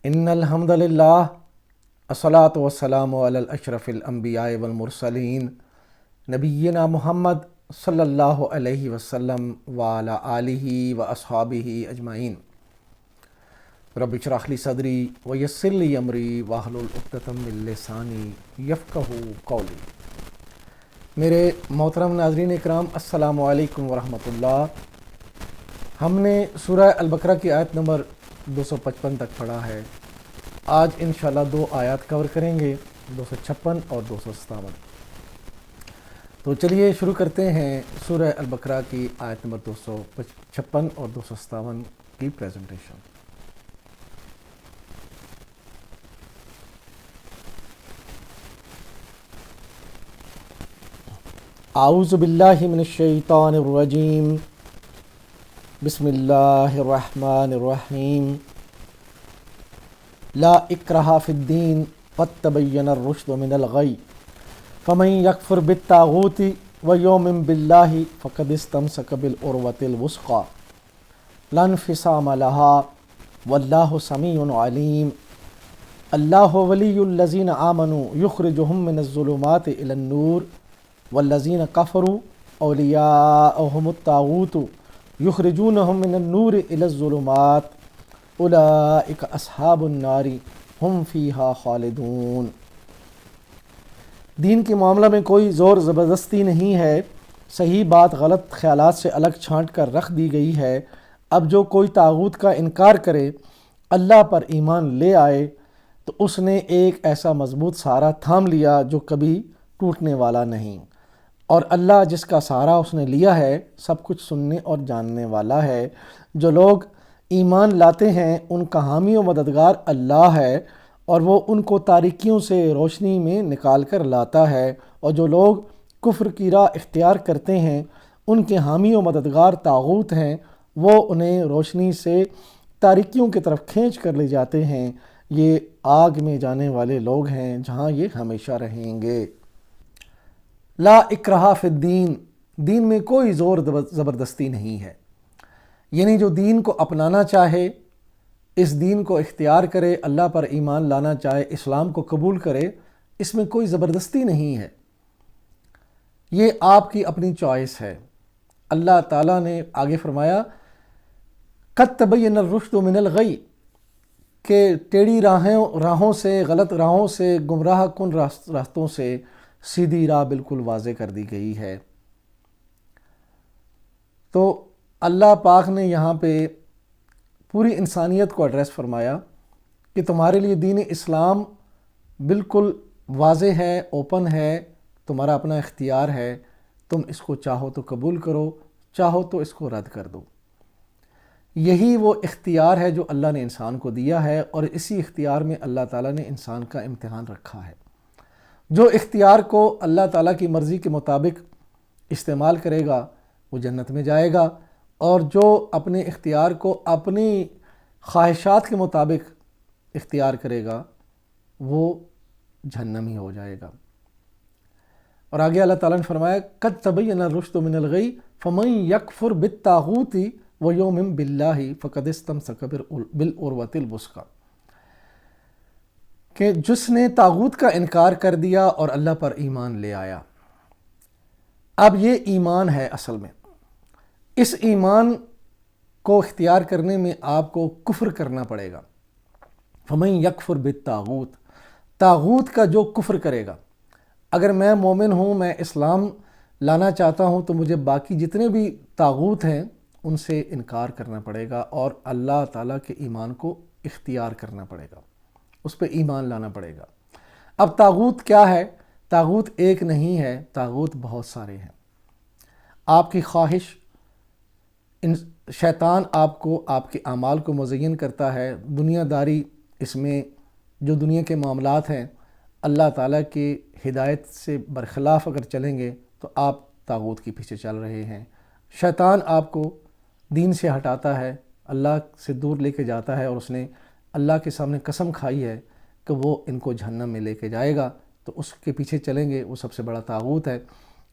ان الحمد للہ الصلاۃ والسلام علی الاشرف الانبیاء والمرسلین نبینا محمد صلی اللہ علیہ وسلم وعلی آلہ واصحابہ اجمعین۔ رب اشرح لی صدری ویسر لی امری واحلل عقدۃ من لسانی یفقہوا قولی۔ میرے محترم ناظرین اکرام، السلام علیکم ورحمۃ اللہ۔ ہم نے سورہ البقرہ کی آیت نمبر 255 تک پڑھا ہے۔ آج انشاءاللہ دو آیات کور کریں گے، 256 اور 257۔ تو چلیے شروع کرتے ہیں سورہ البقرہ کی آیت نمبر 256 اور 257 کی پریزنٹیشن۔ اعوذ باللہ من الشیطان الرجیم، بسم اللہ الرحمن الرحیم۔ لا اکرہ فی الدین قد تبین الرشد من الغی فمن یکفر بالطاغوت ویؤمن باللہ فقد استمسک بالعروۃ الوثقی لا انفصام لها واللہ سمیع علیم۔ اللہ ولی الذین آمنوا یخرجہم من الظلمات الی النور والذین کفروا اولیاؤہم الطاغوت یخرجونہم من النور الی الظلمات اولئک اصحاب النار ہم فیہا خالدون۔ دین کے معاملہ میں کوئی زور زبردستی نہیں ہے، صحیح بات غلط خیالات سے الگ چھانٹ کر رکھ دی گئی ہے۔ اب جو کوئی طاغوت کا انکار کرے، اللہ پر ایمان لے آئے تو اس نے ایک ایسا مضبوط سہارا تھام لیا جو کبھی ٹوٹنے والا نہیں، اور اللہ جس کا سہارا اس نے لیا ہے سب کچھ سننے اور جاننے والا ہے۔ جو لوگ ایمان لاتے ہیں ان کا حامی و مددگار اللہ ہے، اور وہ ان کو تاریکیوں سے روشنی میں نکال کر لاتا ہے، اور جو لوگ کفر کی راہ اختیار کرتے ہیں ان کے حامی و مددگار طاغوت ہیں، وہ انہیں روشنی سے تاریکیوں کی طرف کھینچ کر لے جاتے ہیں۔ یہ آگ میں جانے والے لوگ ہیں جہاں یہ ہمیشہ رہیں گے۔ لا اکرہ فی الدین، دین میں کوئی زور زبردستی نہیں ہے، یعنی جو دین کو اپنانا چاہے، اس دین کو اختیار کرے، اللہ پر ایمان لانا چاہے، اسلام کو قبول کرے، اس میں کوئی زبردستی نہیں ہے، یہ آپ کی اپنی چوائس ہے۔ اللہ تعالیٰ نے آگے فرمایا قد تبین الرشد من الغی، کہ ٹیڑھی راہوں سے، غلط راہوں سے، گمراہ کن راستوں سے سیدھی راہ بالکل واضح کر دی گئی ہے۔ تو اللہ پاک نے یہاں پہ پوری انسانیت کو ایڈریس فرمایا کہ تمہارے لیے دین اسلام بالکل واضح ہے، اوپن ہے، تمہارا اپنا اختیار ہے، تم اس کو چاہو تو قبول کرو، چاہو تو اس کو رد کر دو۔ یہی وہ اختیار ہے جو اللہ نے انسان کو دیا ہے، اور اسی اختیار میں اللہ تعالیٰ نے انسان کا امتحان رکھا ہے۔ جو اختیار کو اللہ تعالیٰ کی مرضی کے مطابق استعمال کرے گا وہ جنت میں جائے گا، اور جو اپنے اختیار کو اپنی خواہشات کے مطابق اختیار کرے گا وہ جہنمی ہو جائے گا۔ اور آگے اللہ تعالیٰ نے فرمایا قد تبین الرشد من الغی فمن یکفر بالطاغوت ویؤمن باللہ فقد استمسک بالعروۃ الوثقی، کہ جس نے طاغوت کا انکار کر دیا اور اللہ پر ایمان لے آیا۔ اب یہ ایمان ہے اصل میں، اس ایمان کو اختیار کرنے میں آپ کو کفر کرنا پڑے گا۔ فمن یکفر بالطاغوت، طاغوت کا جو کفر کرے گا، اگر میں مومن ہوں، میں اسلام لانا چاہتا ہوں، تو مجھے باقی جتنے بھی طاغوت ہیں ان سے انکار کرنا پڑے گا اور اللہ تعالیٰ کے ایمان کو اختیار کرنا پڑے گا، اس پہ ایمان لانا پڑے گا۔ اب طاغوت کیا ہے؟ طاغوت ایک نہیں ہے، طاغوت بہت سارے ہیں۔ آپ کی خواہش، شیطان آپ کو، آپ کے اعمال کو مزین کرتا ہے، دنیا داری، اس میں جو دنیا کے معاملات ہیں اللہ تعالیٰ کی ہدایت سے برخلاف اگر چلیں گے تو آپ طاغوت کے پیچھے چل رہے ہیں۔ شیطان آپ کو دین سے ہٹاتا ہے، اللہ سے دور لے کے جاتا ہے، اور اس نے اللہ کے سامنے قسم کھائی ہے کہ وہ ان کو جہنم میں لے کے جائے گا، تو اس کے پیچھے چلیں گے، وہ سب سے بڑا طاغوت ہے۔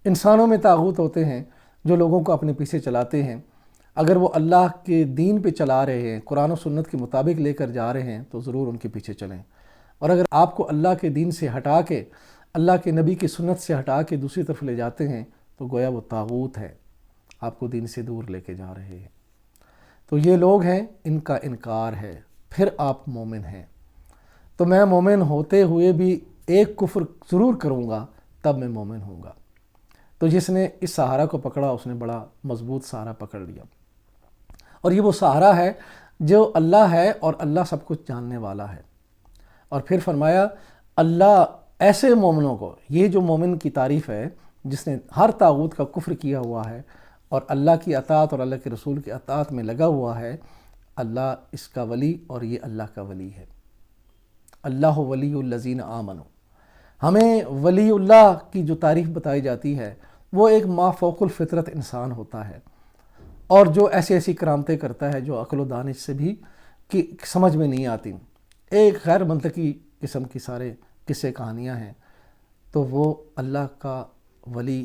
انسانوں میں طاغوت ہوتے ہیں جو لوگوں کو اپنے پیچھے چلاتے ہیں۔ اگر وہ اللہ کے دین پہ چلا رہے ہیں، قرآن و سنت کے مطابق لے کر جا رہے ہیں، تو ضرور ان کے پیچھے چلیں۔ اور اگر آپ کو اللہ کے دین سے ہٹا کے، اللہ کے نبی کی سنت سے ہٹا کے دوسری طرف لے جاتے ہیں، تو گویا وہ طاغوت ہے، آپ کو دین سے دور لے کے جا رہے ہیں۔ تو یہ لوگ ہیں، ان کا انکار ہے، پھر آپ مومن ہیں۔ تو میں مومن ہوتے ہوئے بھی ایک کفر ضرور کروں گا، تب میں مومن ہوں گا۔ تو جس نے اس سہارا کو پکڑا، اس نے بڑا مضبوط سہارا پکڑ لیا، اور یہ وہ سہارا ہے جو اللہ ہے، اور اللہ سب کچھ جاننے والا ہے۔ اور پھر فرمایا اللہ ایسے مومنوں کو، یہ جو مومن کی تعریف ہے جس نے ہر طاغوت کا کفر کیا ہوا ہے اور اللہ کی اطاعت اور اللہ کے رسول کی اطاعت میں لگا ہوا ہے، اللہ اس کا ولی، اور یہ اللہ کا ولی ہے۔ اللہ ولی الذین آمنوا، ہمیں ولی اللہ کی جو تعریف بتائی جاتی ہے وہ ایک ما فوق الفطرت انسان ہوتا ہے، اور جو ایسی کرامتیں کرتا ہے جو عقل و دانش سے بھی سمجھ میں نہیں آتی، ایک غیر منطقی قسم کی سارے قصے کہانیاں ہیں۔ تو وہ اللہ کا ولی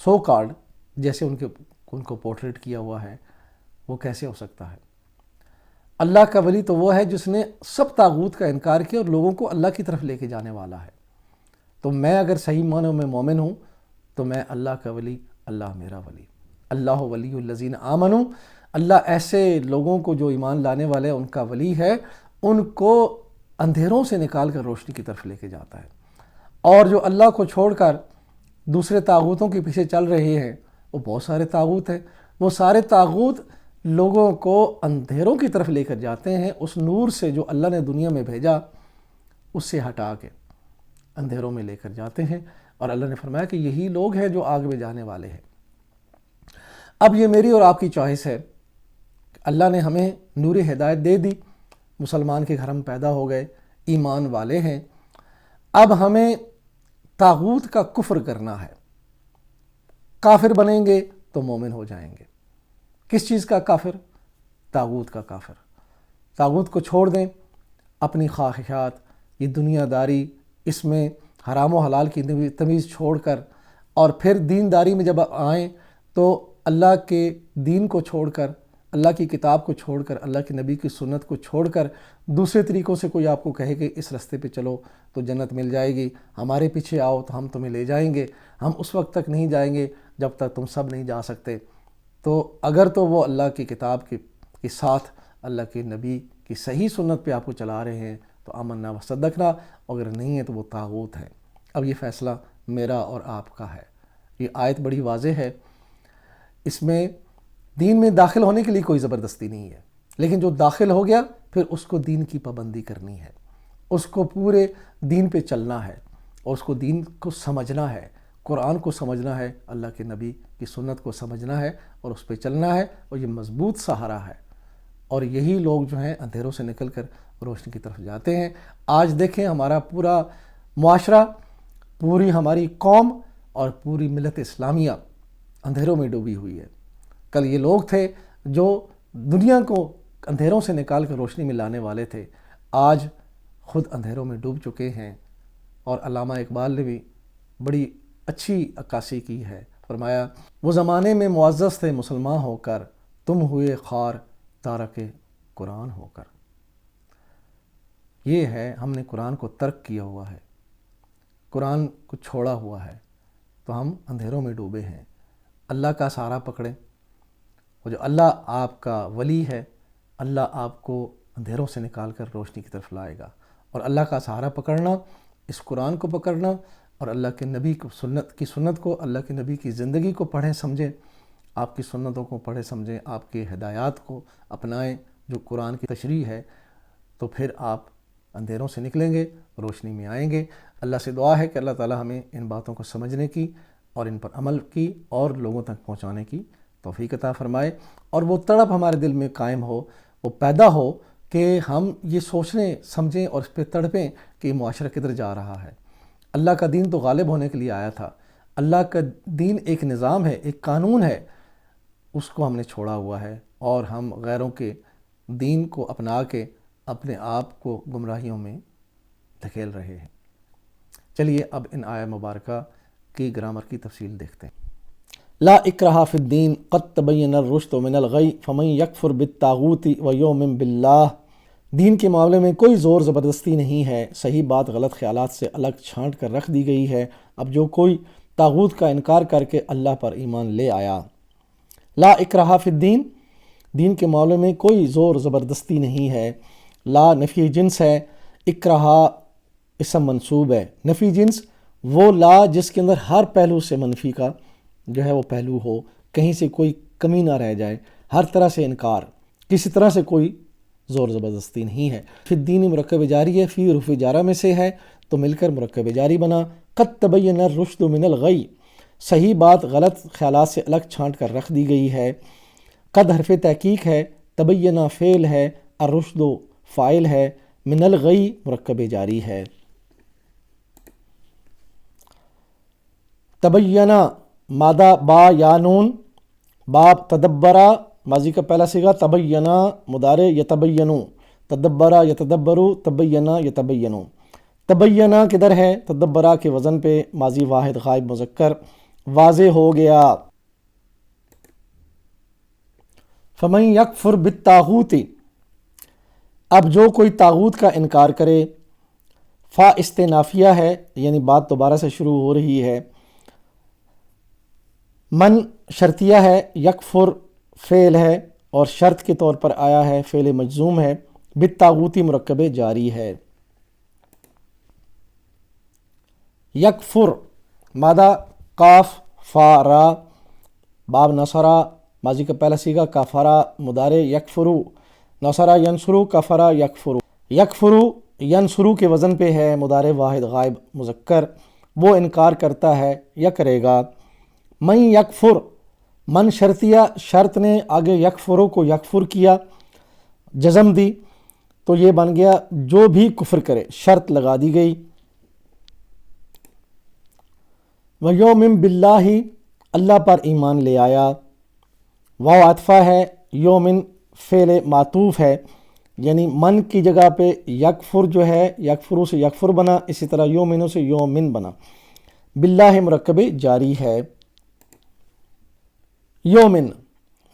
سو کارڈ جیسے ان کو پورٹریٹ کیا ہوا ہے، وہ کیسے ہو سکتا ہے؟ اللہ کا ولی تو وہ ہے جس نے سب طاغوت کا انکار کیا اور لوگوں کو اللہ کی طرف لے کے جانے والا ہے۔ تو میں اگر صحیح معنوں میں مومن ہوں تو میں اللہ کا ولی، اللہ میرا ولی۔ اللہ ولی الذین آمنوا، اللہ ایسے لوگوں کو جو ایمان لانے والے ہیں ان کا ولی ہے، ان کو اندھیروں سے نکال کر روشنی کی طرف لے کے جاتا ہے۔ اور جو اللہ کو چھوڑ کر دوسرے طاغوتوں کے پیچھے چل رہے ہیں، وہ بہت سارے طاغوت ہیں، وہ سارے طاغوت لوگوں کو اندھیروں کی طرف لے کر جاتے ہیں، اس نور سے جو اللہ نے دنیا میں بھیجا اس سے ہٹا کے اندھیروں میں لے کر جاتے ہیں۔ اور اللہ نے فرمایا کہ یہی لوگ ہیں جو آگ میں جانے والے ہیں۔ اب یہ میری اور آپ کی چوائس ہے۔ اللہ نے ہمیں نور ہدایت دے دی، مسلمان کے گھر ہم پیدا ہو گئے، ایمان والے ہیں۔ اب ہمیں طاغوت کا کفر کرنا ہے۔ کافر بنیں گے تو مومن ہو جائیں گے۔ کس چیز کا کافر؟ طاغوت کا کافر۔ طاغوت کو چھوڑ دیں، اپنی خواہشات، یہ دنیا داری، اس میں حرام و حلال کی تمیز چھوڑ کر، اور پھر دینداری میں جب آئیں تو اللہ کے دین کو چھوڑ کر، اللہ کی کتاب کو چھوڑ کر، اللہ کے نبی کی سنت کو چھوڑ کر دوسرے طریقوں سے کوئی آپ کو کہے کہ اس رستے پہ چلو تو جنت مل جائے گی، ہمارے پیچھے آؤ تو ہم تمہیں لے جائیں گے، ہم اس وقت تک نہیں جائیں گے جب تک تم سب نہیں جا سکتے۔ تو اگر تو وہ اللہ کی کتاب کے ساتھ اللہ کے نبی کی صحیح سنت پہ آپ کو چلا رہے ہیں تو آمنا و صدقنا، اگر نہیں ہے تو وہ طاغوت ہے۔ اب یہ فیصلہ میرا اور آپ کا ہے۔ یہ آیت بڑی واضح ہے، اس میں دین میں داخل ہونے کے لیے کوئی زبردستی نہیں ہے، لیکن جو داخل ہو گیا پھر اس کو دین کی پابندی کرنی ہے، اس کو پورے دین پہ چلنا ہے، اور اس کو دین کو سمجھنا ہے، قرآن کو سمجھنا ہے، اللہ کے نبی کی سنت کو سمجھنا ہے اور اس پہ چلنا ہے، اور یہ مضبوط سہارا ہے۔ اور یہی لوگ جو ہیں اندھیروں سے نکل کر روشنی کی طرف جاتے ہیں۔ آج دیکھیں ہمارا پورا معاشرہ، پوری ہماری قوم اور پوری ملت اسلامیہ اندھیروں میں ڈوبی ہوئی ہے۔ کل یہ لوگ تھے جو دنیا کو اندھیروں سے نکال کر روشنی میں لانے والے تھے، آج خود اندھیروں میں ڈوب چکے ہیں۔ اور علامہ اقبال نے بھی بڑی اچھی عکاسی کی ہے، فرمایا وہ زمانے میں معزز تھے مسلمان ہو کر، تم ہوئے خوار تارک قرآن ہو کر۔ یہ ہے، ہم نے قرآن کو ترک کیا ہوا ہے، قرآن کو چھوڑا ہوا ہے، تو ہم اندھیروں میں ڈوبے ہیں۔ اللہ کا سہارا پکڑیں، وہ جو اللہ آپ کا ولی ہے، اللہ آپ کو اندھیروں سے نکال کر روشنی کی طرف لائے گا۔ اور اللہ کا سہارا پکڑنا، اس قرآن کو پکڑنا، اور اللہ کے نبی کو سنت کو، اللہ کے نبی کی زندگی کو پڑھیں سمجھیں، آپ کی سنتوں کو پڑھیں سمجھیں، آپ کے ہدایات کو اپنائیں جو قرآن کی تشریح ہے، تو پھر آپ اندھیروں سے نکلیں گے، روشنی میں آئیں گے۔ اللہ سے دعا ہے کہ اللہ تعالی ہمیں ان باتوں کو سمجھنے کی اور ان پر عمل کی اور لوگوں تک پہنچانے کی توفیق عطا فرمائے، اور وہ تڑپ ہمارے دل میں قائم ہو، وہ پیدا ہو کہ ہم یہ سوچیں سمجھیں اور اس پہ تڑپیں کہ یہ معاشرہ کدھر جا رہا ہے۔ اللہ کا دین تو غالب ہونے کے لیے آیا تھا، اللہ کا دین ایک نظام ہے، ایک قانون ہے، اس کو ہم نے چھوڑا ہوا ہے، اور ہم غیروں کے دین کو اپنا کے اپنے آپ کو گمراہیوں میں دھکیل رہے ہیں۔ چلیے اب ان آیہ مبارکہ کی گرامر کی تفصیل دیکھتے ہیں۔ لا اکرہ فی الدین قد تبین الرشد من الغی فمن یکفر بالطاغوت ویؤمن باللہ۔ دین کے معاملے میں کوئی زور زبردستی نہیں ہے، صحیح بات غلط خیالات سے الگ چھانٹ کر رکھ دی گئی ہے۔ اب جو کوئی طاغوت کا انکار کر کے اللہ پر ایمان لے آیا۔ لا اکرہ فی الدین، دین کے معاملے میں کوئی زور زبردستی نہیں ہے۔ لا نفی جنس ہے، اکرہ اسم منصوب ہے۔ نفی جنس وہ لا جس کے اندر ہر پہلو سے منفی کا جو ہے وہ پہلو ہو، کہیں سے کوئی کمی نہ رہ جائے، ہر طرح سے انکار، کسی طرح سے کوئی زور زبردستی نہیں ہے۔ فی الدین مرکب جاری ہے، فی حروف جارہ میں سے ہے تو مل کر مرکب جاری بنا۔ قد تبین الرشد من الغی، صحیح بات غلط خیالات سے الگ چھانٹ کر رکھ دی گئی ہے۔ قد حرف تحقیق ہے، تبینہ فعل ہے، الرشد فاعل ہے، من الغی مرکب جاری ہے۔ تبینہ مادہ با یا نون، باب تدبرہ ماضی کا پہلا صیغہ، تبینہ مضارع یتبینو، تدبرہ یتدبرو، تبینہ یتبینو۔ تبینہ کدھر ہے؟ تدبرہ کے وزن پہ، ماضی واحد غائب مذکر، واضح ہو گیا۔ فمن یکفر بالطاغوت، اب جو کوئی طاغوت کا انکار کرے، فا استنافیہ ہے یعنی بات دوبارہ سے شروع ہو رہی ہے، من شرطیہ ہے، یکفر فعل ہے اور شرط کے طور پر آیا ہے، فعل مجزوم ہے، بالطاغوتی مرکب جاری ہے۔ یکفر مادہ قاف فا را، باب نصرہ ماضی کا پہلا صیغہ، کفرہ مضارع یکفرو، نصرہ ینصرو، کفرہ یکفرو۔ یکفرو ینصرو کے وزن پہ ہے، مضارع واحد غائب مذکر، وہ انکار کرتا ہے یا کرے گا۔ من یکفر، من شرطیہ، شرط نے آگے یکفرو کو یکفر کیا، جزم دی تو یہ بن گیا جو بھی کفر کرے، شرط لگا دی گئی۔ وَيُؤْمِن بِاللَّهِ، اللہ پر ایمان لے آیا۔ واو عطفہ ہے، یومن فعل معطوف ہے، یعنی من کی جگہ پہ یکفر جو ہے، یکفرو سے یکفر بنا، اسی طرح یومنو سے یومن بنا، باللہ مرکب جاری ہے۔ یومن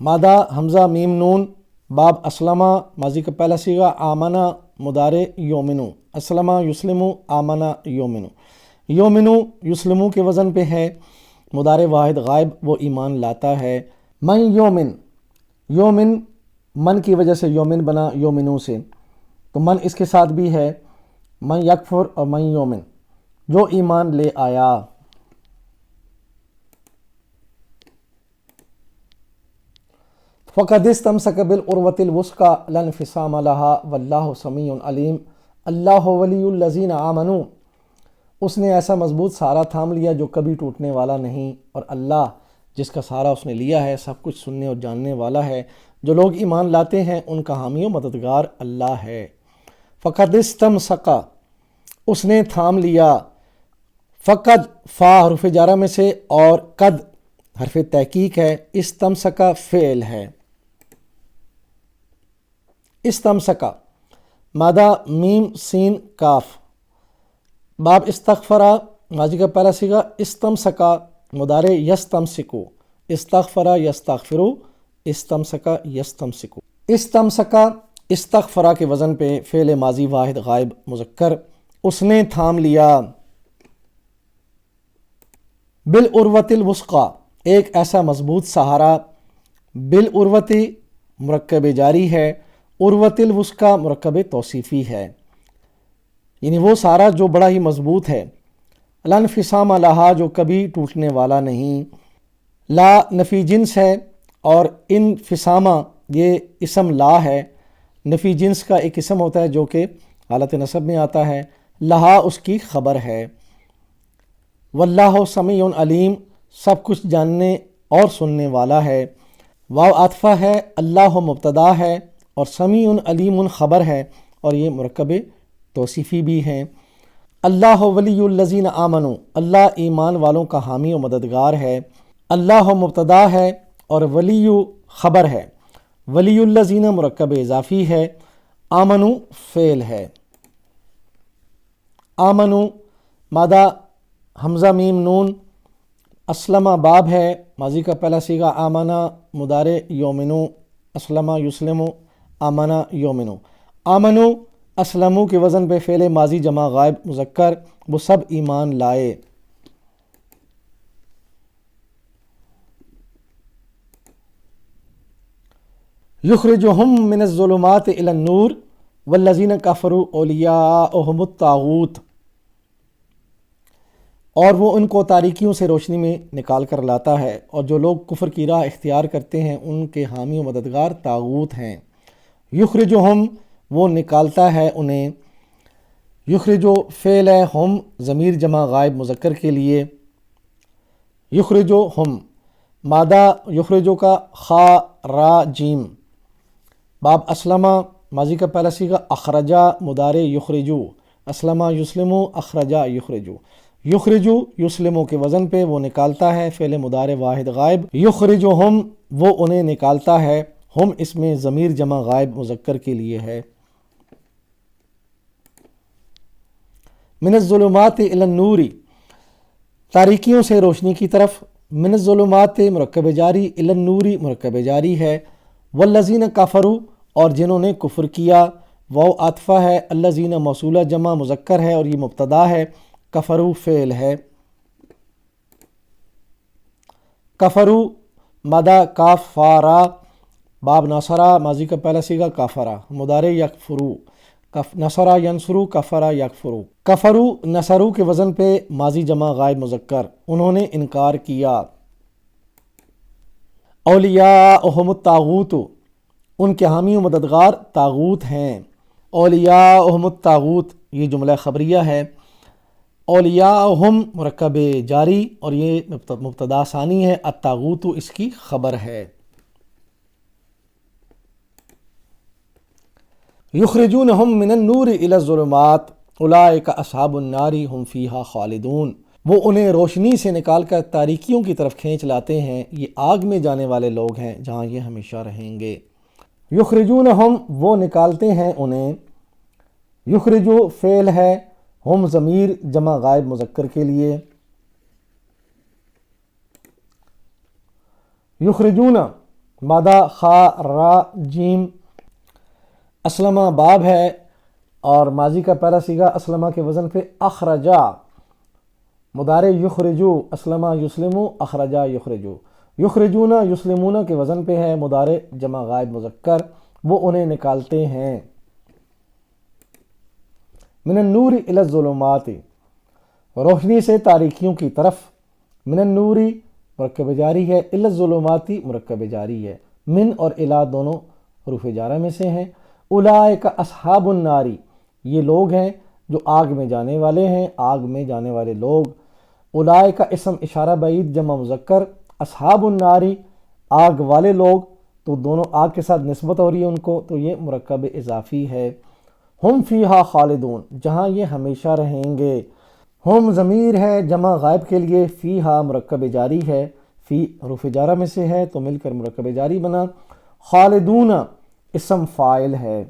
مادہ حمزہ میم نون، باب اسلمہ ماضی کا پہلا صیغہ، آمنہ مضارع یومنو، اسلمہ یسلمو، آمنہ یومنو۔ یومنو یسلمو کے وزن پہ ہے، مضارع واحد غائب، وہ ایمان لاتا ہے۔ من یومن، یومن من کی وجہ سے یومن بنا یومنو سے، تو من اس کے ساتھ بھی ہے، من یکفر اور من یومن، جو ایمان لے آیا۔ فقد استمسک بالعروۃ الوثقی لا انفصام لها واللہ سمیع علیم۔ اللہ ولی الذین آمنوا، اس نے ایسا مضبوط سہارا تھام لیا جو کبھی ٹوٹنے والا نہیں، اور اللہ جس کا سہارا اس نے لیا ہے سب کچھ سننے اور جاننے والا ہے۔ جو لوگ ایمان لاتے ہیں ان کا حامی و مددگار اللہ ہے۔ فقد استمسک، اس نے تھام لیا، فقد فا حرف جارہ میں سے اور قد حرف تحقیق ہے، استمسک فعل ہے۔ استمسک مادہ میم سین کاف، باب استغفرہ ماضی کا پہلا صیغہ، استمسکا مضارع یستمسکو، استغفرہ یستغفرو، استمسکا یستمسکو۔ استمسکا استغفرہ کے وزن پہ فعل ماضی واحد غائب مذکر، اس نے تھام لیا۔ بالعروۃ الوثقی، ایک ایسا مضبوط سہارا، بالعروۃ مرکب جاری ہے، عروۃ الوثقی مرکب توصیفی ہے، یعنی وہ سہارا جو بڑا ہی مضبوط ہے۔ لا انفصام لہا، جو کبھی ٹوٹنے والا نہیں۔ لا نفی جنس ہے اور انفصامہ یہ اسم لا ہے، نفی جنس کا ایک اسم ہوتا ہے جو کہ حالت نصب میں آتا ہے، لہا اس کی خبر ہے۔ واللہ سمیع علیم، سب کچھ جاننے اور سننے والا ہے۔ واو عاطفہ ہے، اللہ مبتدا ہے اور سمیع علیم خبر ہے، اور یہ مرکب توصیفی بھی ہیں۔ اللہ ولی الذین آمنوا، اللہ ایمان والوں کا حامی و مددگار ہے۔ اللہ مبتدا ہے اور ولی خبر ہے، ولی الذین مرکب اضافی ہے، آمنوا فعل ہے۔ آمنوا مادہ حمزہ میم نون، اسلمہ باب ہے، ماضی کا پہلا صیغہ آمنہ، مضارع یومنو، اسلمہ یسلمو، آمنہ یومنو۔ آمنو اسلمو کے وزن پہ فعل ماضی جمع غائب مذکر، وہ سب ایمان لائے۔ یخرجہم من الظلمات الی النور والذین کفروا اولیاؤہم الطاغوت، اور وہ ان کو تاریکیوں سے روشنی میں نکال کر لاتا ہے، اور جو لوگ کفر کی راہ اختیار کرتے ہیں ان کے حامی و مددگار طاغوت ہیں۔ یخرجہم وہ نکالتا ہے انہیں، یخرجو فعل ہے، ہم ضمیر جمع غائب مذکر کے لیے، یخرجو ہم مادہ یخرجو کا خا را جیم، باب اسلمہ ماضی کا پہلا صیغہ اخرجا، مضارع یخرجو، اسلمہ یسلمو، اخرجا یخرجو۔ یخرجو یسلمو کے وزن پہ وہ نکالتا ہے، فعل مضارع واحد غائب، یخرجہم وہ انہیں نکالتا ہے، ہم اس میں ضمیر جمع غائب مذکر کے لیے ہے۔ من الظلمات الی النور تاریکیوں سے روشنی کی طرف، من الظلمات مرکب جاری، الی النور مرکب جاری ہے، والذین کفروا اور جنہوں نے کفر کیا، واو عاطفہ ہے، الذین موصولہ جمع مذکر ہے اور یہ مبتدا ہے، کفروا فعل ہے۔ کفروا مدہ کاف فا را، باب نصرہ ماضی کا پہلا صیغہ کافرہ، مضارع یکفرو، نصرہ ینصرو، کفرہ یکفرو۔ کفرو نصرو کے وزن پہ ماضی جمع غائب مذکر، انہوں نے انکار کیا۔ اولیاؤہم الطاغوت ان کے حامی و مددگار طاغوت ہیں۔ اولیاؤہم الطاغوت یہ جملہ خبریہ ہے، اولیاؤہم مرکب جاری اور یہ مبتدا ثانی ہے، الطاغوت اس کی خبر ہے۔ یخرجونہم من النور الی الظلمات اولئک اصحاب النار ھم فیہا خالدون، وہ انہیں روشنی سے نکال کر تاریکیوں کی طرف کھینچ لاتے ہیں، یہ آگ میں جانے والے لوگ ہیں جہاں یہ ہمیشہ رہیں گے۔ یخرجونہم وہ نکالتے ہیں انہیں، یخرجو فعل ہے، ہم ضمیر جمع غائب مذکر کے لیے، یخرجون مادہ خا را جیم، اسلمہ باب ہے اور ماضی کا پہلا صیغہ اسلمہ کے وزن پہ اخرجا، مضارع یخرجو، اسلمہ یسلمو، اخرجا یخرجو۔ یخرجون یسلمون کے وزن پہ ہے، مضارع جمع غائب مذکر، وہ انہیں نکالتے ہیں۔ من النور الی الظلمات روشنی سے تاریکیوں کی طرف، من النوری مرکب جاری ہے، الی الظلمات مرکب جاری ہے، من اور الی دونوں حروف جارہ میں سے ہیں۔ اولئک اصحاب النار یہ لوگ ہیں جو آگ میں جانے والے ہیں، آگ میں جانے والے لوگ۔ اولئک اسم اشارہ بعید جمع مذکر، اصحاب النار آگ والے لوگ، تو دونوں آگ کے ساتھ نسبت ہو رہی ہے ان کو، تو یہ مرکب اضافی ہے۔ ہم فیہا خالدون جہاں یہ ہمیشہ رہیں گے، ہم ضمیر ہے جمع غائب کے لیے، فیہا مرکب جاری ہے، فی حروف جارہ میں سے ہے تو مل کر مرکب جاری بنا، خالدون اسم فاعل ہے،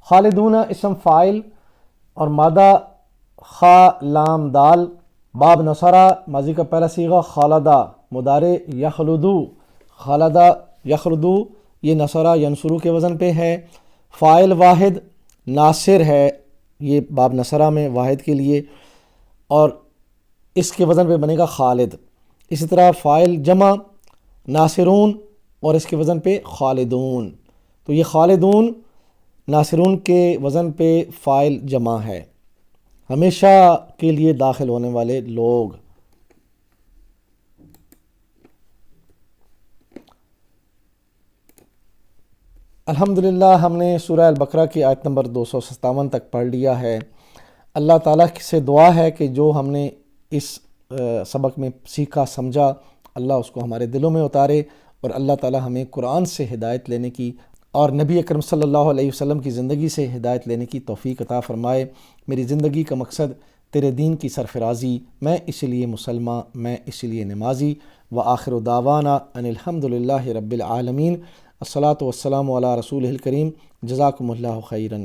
خالدون اسم فاعل اور مادہ خا لام دال، باب نصرہ ماضی کا پہلا صیغہ خالدہ، مضارع یخلدو، خالدہ یخلدو یہ نصرہ ینصرو کے وزن پہ ہے، فاعل واحد ناصر ہے، یہ باب نصرہ میں واحد کے لیے، اور اس کے وزن پہ بنے گا خالد۔ اسی طرح فاعل جمع ناصرون اور اس کے وزن پہ خالدون، تو یہ خالدون ناصرون کے وزن پہ فاعل جمع ہے، ہمیشہ کے لیے داخل ہونے والے لوگ۔ الحمدللہ ہم نے سورہ البقرہ کی آیت نمبر 257 تک پڑھ لیا ہے۔ اللہ تعالیٰ سے دعا ہے کہ جو ہم نے اس سبق میں سیکھا سمجھا، اللہ اس کو ہمارے دلوں میں اتارے، اور اللہ تعالیٰ ہمیں قرآن سے ہدایت لینے کی اور نبی اکرم صلی اللہ علیہ وسلم کی زندگی سے ہدایت لینے کی توفیق عطا فرمائے۔ میری زندگی کا مقصد تیرے دین کی سرفرازی، میں اسی لیے مسلمان، میں اسی لیے نمازی۔ وآخر دعوانا ان الحمدللہ رب العالمین، الصلاۃ والسلام علی رسولہ الکریم، جزاکم اللہ خیراً۔